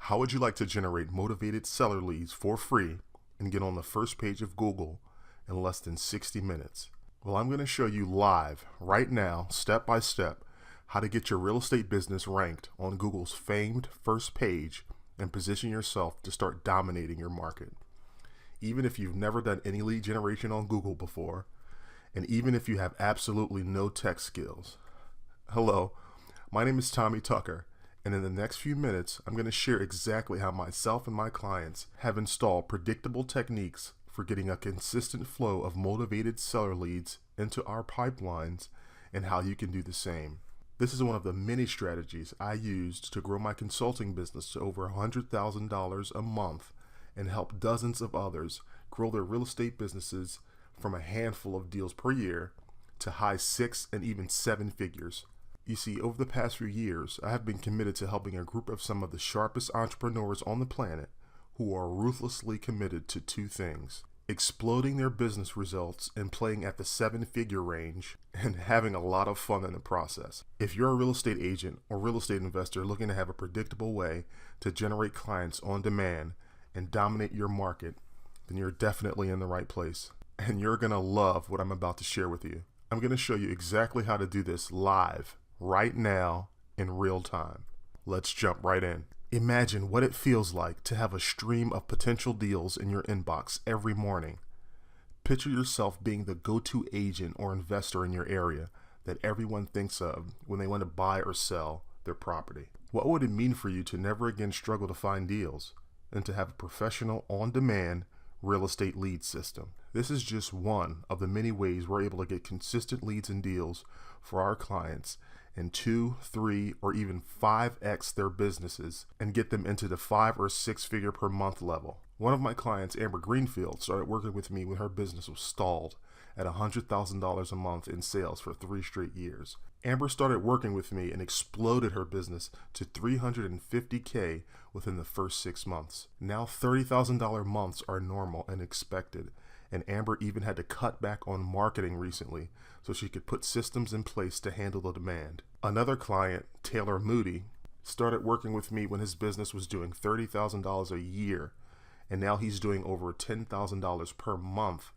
How would you like to generate motivated seller leads for free and get on the first page of Google in less than 60 minutes? Well, I'm going to show you live, right now, step by step, how to get your real estate business ranked on Google's famed first page and position yourself to start dominating your market. Even if you've never done any lead generation on Google before, and even if you have absolutely no tech skills. Hello, my name is Tommy Tucker, and in the next few minutes, I'm going to share exactly how myself and my clients have installed predictable techniques for getting a consistent flow of motivated seller leads into our pipelines and how you can do the same. This is one of the many strategies I used to grow my consulting business to over $100,000 a month and help dozens of others grow their real estate businesses from a handful of deals per year to high 6 and even 7 figures. You see, over the past few years, I have been committed to helping a group of some of the sharpest entrepreneurs on the planet who are ruthlessly committed to two things: exploding their business results and playing at the 7-figure range and having a lot of fun in the process. If you're a real estate agent or real estate investor looking to have a predictable way to generate clients on demand and dominate your market, then you're definitely in the right place. And you're going to love what I'm about to share with you. I'm going to show you exactly how to do this live, right now, in real time. Let's jump right in. Imagine what it feels like to have a stream of potential deals in your inbox every morning. Picture yourself being the go-to agent or investor in your area that everyone thinks of when they want to buy or sell their property. What would it mean for you to never again struggle to find deals and to have a professional, on-demand real estate lead system? This is just one of the many ways we're able to get consistent leads and deals for our clients and 2, 3, or even 5x their businesses and get them into the 5 or 6 figure per month level. One of my clients, Amber Greenfield, started working with me when her business was stalled at $100,000 a month in sales for 3 straight years. Amber started working with me and exploded her business to $350K within the first 6 months. Now $30,000 months are normal and expected, and Amber even had to cut back on marketing recently so she could put systems in place to handle the demand. Another client, Taylor Moody, started working with me when his business was doing $30,000 a year, and now he's doing over $10,000 per month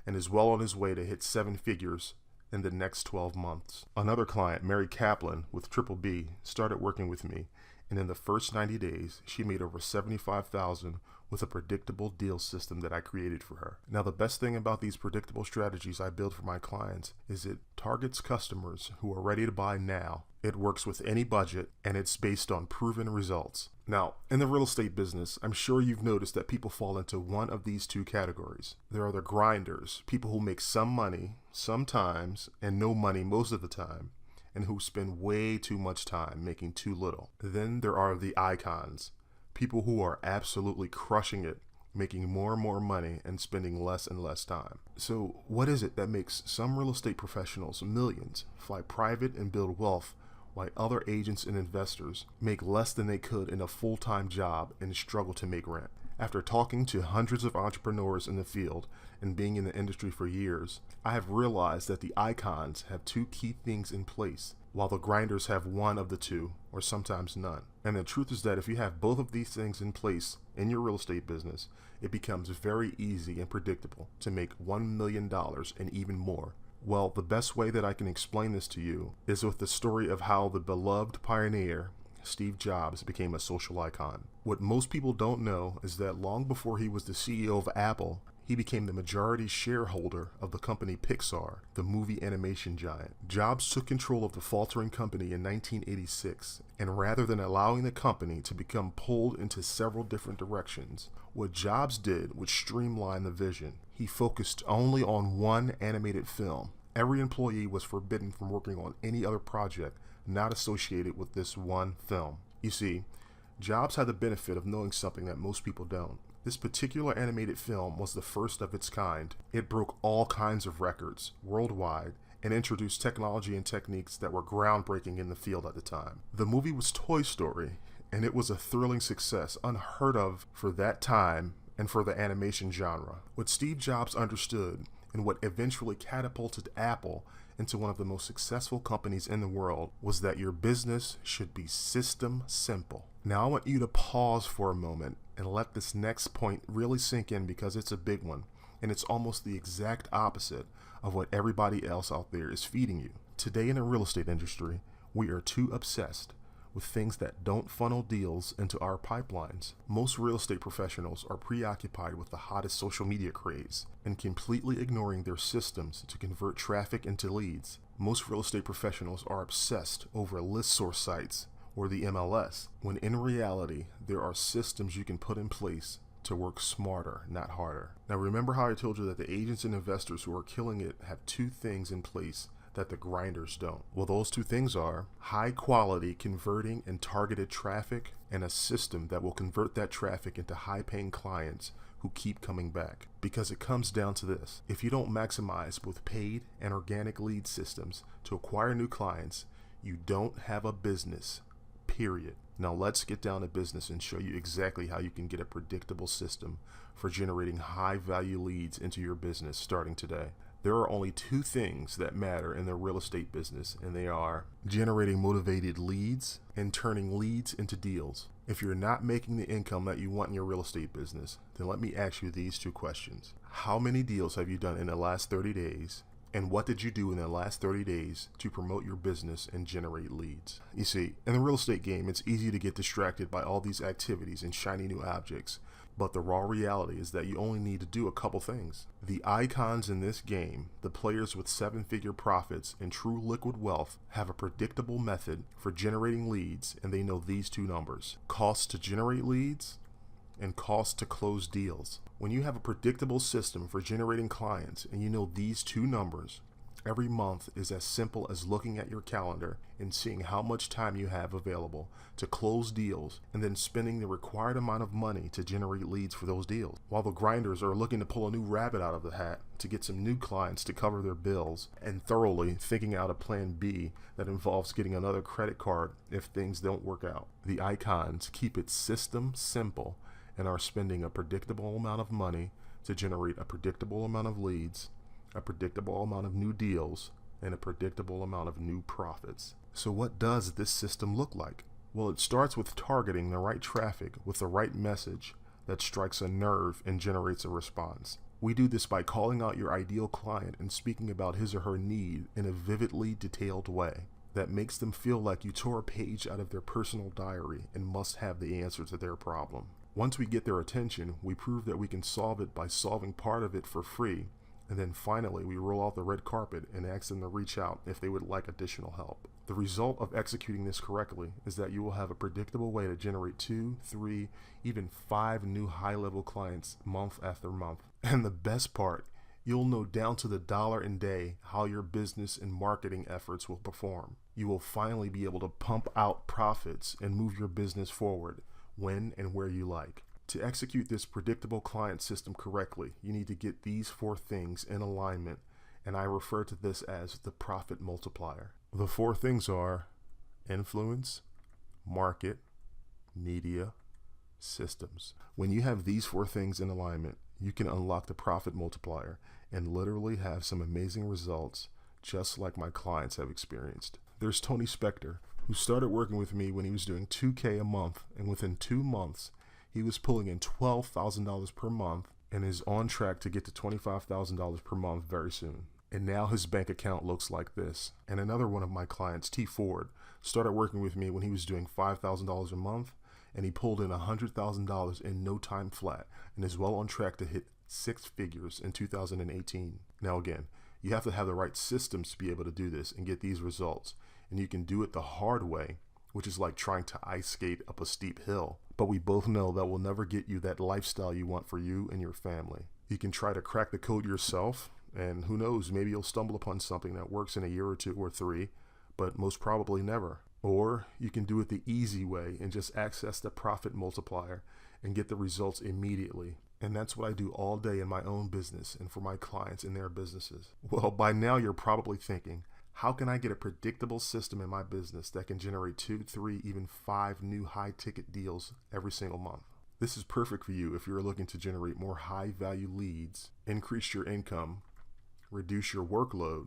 and is well on his way to hit 7 figures in the next 12 months. Another client, Mary Kaplan with Triple B, started working with me, and in the first 90 days, she made over $75,000 with a predictable deal system that I created for her. Now, the best thing about these predictable strategies I build for my clients is it targets customers who are ready to buy now. It works with any budget, and it's based on proven results. Now, in the real estate business, I'm sure you've noticed that people fall into one of these two categories. There are the grinders, people who make some money sometimes and no money most of the time, and who spend way too much time making too little. Then there are the icons, people who are absolutely crushing it, making more and more money and spending less and less time. So what is it that makes some real estate professionals millions, fly private and build wealth, while other agents and investors make less than they could in a full-time job and struggle to make rent? After talking to hundreds of entrepreneurs in the field and being in the industry for years, I have realized that the icons have two key things in place, while the grinders have one of the two, or sometimes none. And the truth is that if you have both of these things in place in your real estate business, it becomes very easy and predictable to make $1 million and even more. Well, the best way that I can explain this to you is with the story of how the beloved pioneer, Steve Jobs, became a social icon. What most people don't know is that long before he was the CEO of Apple, he became the majority shareholder of the company Pixar, the movie animation giant. Jobs took control of the faltering company in 1986, and rather than allowing the company to become pulled into several different directions, what Jobs did was streamline the vision. He focused only on one animated film. Every employee was forbidden from working on any other project not associated with this one film. You see, Jobs had the benefit of knowing something that most people don't. This particular animated film was the first of its kind. It broke all kinds of records worldwide and introduced technology and techniques that were groundbreaking in the field at the time. The movie was Toy Story, and it was a thrilling success unheard of for that time and for the animation genre. What Steve Jobs understood, and what eventually catapulted Apple into one of the most successful companies in the world, was that your business should be system simple. Now I want you to pause for a moment and let this next point really sink in, because it's a big one, and it's almost the exact opposite of what everybody else out there is feeding you. Today in the real estate industry, we are too obsessed with things that don't funnel deals into our pipelines. Most real estate professionals are preoccupied with the hottest social media craze and completely ignoring their systems to convert traffic into leads. Most real estate professionals are obsessed over listsource sites or the MLS, when in reality, there are systems you can put in place to work smarter, not harder. Now remember how I told you that the agents and investors who are killing it have two things in place that the grinders don't? Well, those two things are high quality converting and targeted traffic, and a system that will convert that traffic into high paying clients who keep coming back. Because it comes down to this: if you don't maximize both paid and organic lead systems to acquire new clients, you don't have a business, period. Now let's get down to business and show you exactly how you can get a predictable system for generating high value leads into your business starting today. There are only two things that matter in the real estate business, and they are generating motivated leads and turning leads into deals. If you're not making the income that you want in your real estate business, then let me ask you these two questions. How many deals have you done in the last 30 days? And what did you do in the last 30 days to promote your business and generate leads? You see, in the real estate game, it's easy to get distracted by all these activities and shiny new objects. But the raw reality is that you only need to do a couple things. The icons in this game, the players with 7-figure profits and true liquid wealth, have a predictable method for generating leads, and they know these two numbers: cost to generate leads and cost to close deals. When you have a predictable system for generating clients and you know these two numbers, every month is as simple as looking at your calendar and seeing how much time you have available to close deals, and then spending the required amount of money to generate leads for those deals. While the grinders are looking to pull a new rabbit out of the hat to get some new clients to cover their bills, and thoroughly thinking out a plan B that involves getting another credit card if things don't work out. The icons keep it system simple and are spending a predictable amount of money to generate a predictable amount of leads, a predictable amount of new deals, and a predictable amount of new profits. So what does this system look like? Well, it starts with targeting the right traffic with the right message that strikes a nerve and generates a response. We do this by calling out your ideal client and speaking about his or her need in a vividly detailed way that makes them feel like you tore a page out of their personal diary and must have the answer to their problem. Once we get their attention, we prove that we can solve it by solving part of it for free. And then finally, we roll out the red carpet and ask them to reach out if they would like additional help. The result of executing this correctly is that you will have a predictable way to generate 2, 3, even 5 new high-level clients month after month. And the best part, you'll know down to the dollar and day how your business and marketing efforts will perform. You will finally be able to pump out profits and move your business forward when and where you like. To execute this predictable client system correctly, you need to get these 4 things in alignment, and I refer to this as the profit multiplier. The 4 things are influence, market, media, systems. When you have these 4 things in alignment, you can unlock the profit multiplier and literally have some amazing results, just like my clients have experienced. There's Tony Spector, who started working with me when he was doing $2,000 a month, and within 2 months, he was pulling in $12,000 per month and is on track to get to $25,000 per month very soon. And now his bank account looks like this. And another one of my clients, T. Ford, started working with me when he was doing $5,000 a month, and he pulled in $100,000 in no time flat and is well on track to hit 6 figures in 2018. Now again, you have to have the right systems to be able to do this and get these results. And you can do it the hard way, which is like trying to ice skate up a steep hill. But we both know that will never get you that lifestyle you want for you and your family. You can try to crack the code yourself, and who knows, maybe you'll stumble upon something that works in a year or 2 or 3, but most probably never. Or you can do it the easy way and just access the profit multiplier and get the results immediately. And that's what I do all day in my own business and for my clients in their businesses. Well, by now you're probably thinking, how can I get a predictable system in my business that can generate 2, 3, even 5 new high-ticket deals every single month? This is perfect for you if you're looking to generate more high-value leads, increase your income, reduce your workload,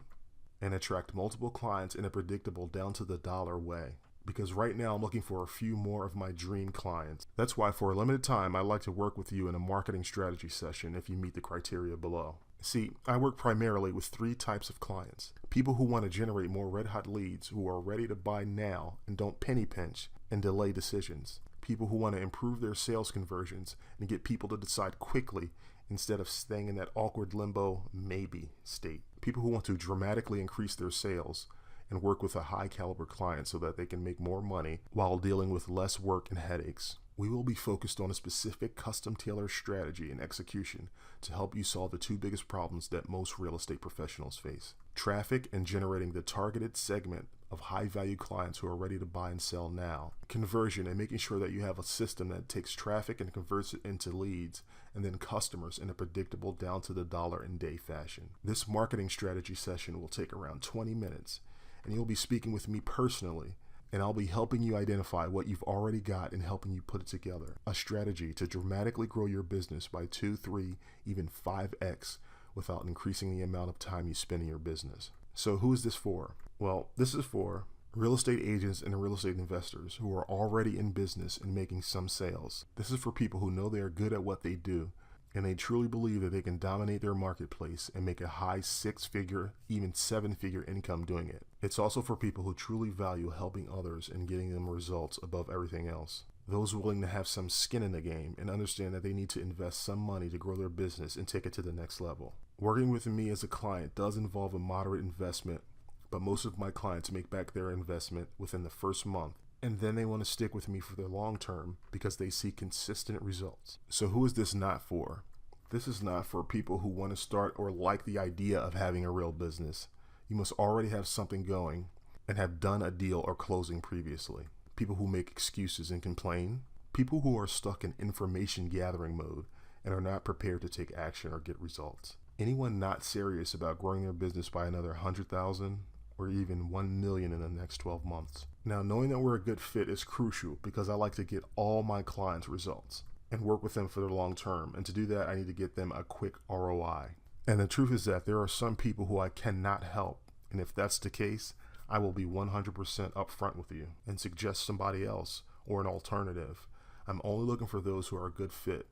and attract multiple clients in a predictable down-to-the-dollar way. because right now I'm looking for a few more of my dream clients. That's why for a limited time, I'd like to work with you in a marketing strategy session if you meet the criteria below. See, I work primarily with 3 types of clients. People who want to generate more red-hot leads who are ready to buy now and don't penny pinch and delay decisions. People who want to improve their sales conversions and get people to decide quickly instead of staying in that awkward limbo maybe state. People who want to dramatically increase their sales and work with a high caliber client so that they can make more money while dealing with less work and headaches. We will be focused on a specific custom tailored strategy and execution to help you solve the 2 biggest problems that most real estate professionals face: traffic and generating the targeted segment of high value clients who are ready to buy and sell now; conversion and making sure that you have a system that takes traffic and converts it into leads and then customers in a predictable down to the dollar and day fashion. This marketing strategy session will take around 20 minutes and you'll be speaking with me personally, and I'll be helping you identify what you've already got and helping you put it together. A strategy to dramatically grow your business by 2, 3, even 5x without increasing the amount of time you spend in your business. So who is this for? Well, this is for real estate agents and real estate investors who are already in business and making some sales. This is for people who know they are good at what they do and they truly believe that they can dominate their marketplace and make a high 6-figure, even 7-figure income doing it. It's also for people who truly value helping others and getting them results above everything else. Those willing to have some skin in the game and understand that they need to invest some money to grow their business and take it to the next level. Working with me as a client does involve a moderate investment, but most of my clients make back their investment within the first month. And then they want to stick with me for the long term because they see consistent results. So who is this not for? This is not for people who want to start or like the idea of having a real business. You must already have something going and have done a deal or closing previously. People who make excuses and complain. People who are stuck in information gathering mode and are not prepared to take action or get results. Anyone not serious about growing their business by another 100,000 or even 1 million in the next 12 months. Now, knowing that we're a good fit is crucial because I like to get all my clients results and work with them for the long term. And to do that, I need to get them a quick ROI. And the truth is that there are some people who I cannot help. And if that's the case, I will be 100% upfront with you and suggest somebody else or an alternative. I'm only looking for those who are a good fit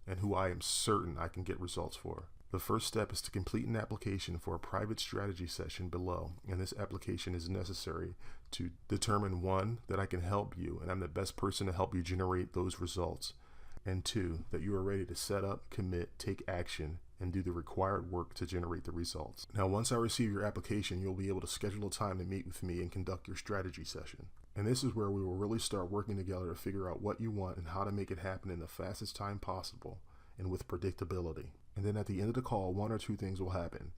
and who I am certain I can get results for. The first step is to complete an application for a private strategy session below, and this application is necessary to determine 1, that I can help you and I'm the best person to help you generate those results, and 2, that you are ready to set up, commit, take action, and do the required work to generate the results. Now, once I receive your application, you'll be able to schedule a time to meet with me and conduct your strategy session. And this is where we will really start working together to figure out what you want and how to make it happen in the fastest time possible and with predictability. And then at the end of the call, 1 or 2 things will happen.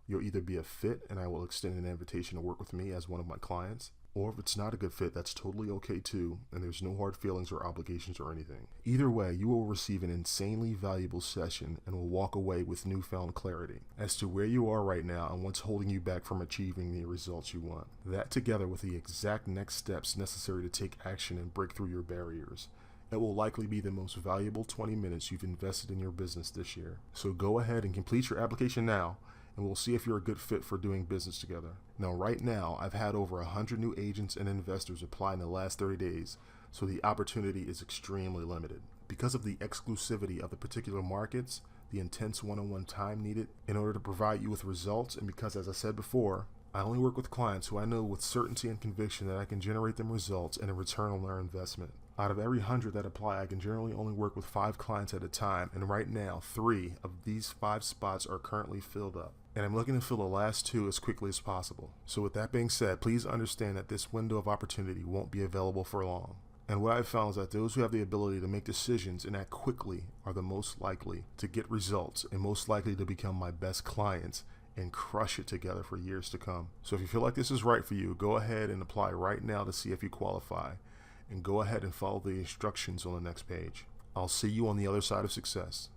You'll either be a fit and I will extend an invitation to work with me as one of my clients, or if it's not a good fit, that's totally okay too, and there's no hard feelings or obligations or anything. Either way, you will receive an insanely valuable session and will walk away with newfound clarity as to where you are right now and what's holding you back from achieving the results you want. That together with the exact next steps necessary to take action and break through your barriers. It will likely be the most valuable 20 minutes you've invested in your business this year. So go ahead and complete your application now, and we'll see if you're a good fit for doing business together. Now, right now, I've had over 100 new agents and investors apply in the last 30 days, so the opportunity is extremely limited. Because of the exclusivity of the particular markets, the intense one-on-one time needed in order to provide you with results, and because, as I said before, I only work with clients who I know with certainty and conviction that I can generate them results and a return on their investment. Out of every 100 that apply, I can generally only work with 5 clients at a time, and right now, 3 of these 5 spots are currently filled up. And I'm looking to fill the last 2 as quickly as possible. So with that being said, please understand that this window of opportunity won't be available for long. And what I've found is that those who have the ability to make decisions and act quickly are the most likely to get results and most likely to become my best clients and crush it together for years to come. So if you feel like this is right for you, go ahead and apply right now to see if you qualify. And go ahead and follow the instructions on the next page. I'll see you on the other side of success.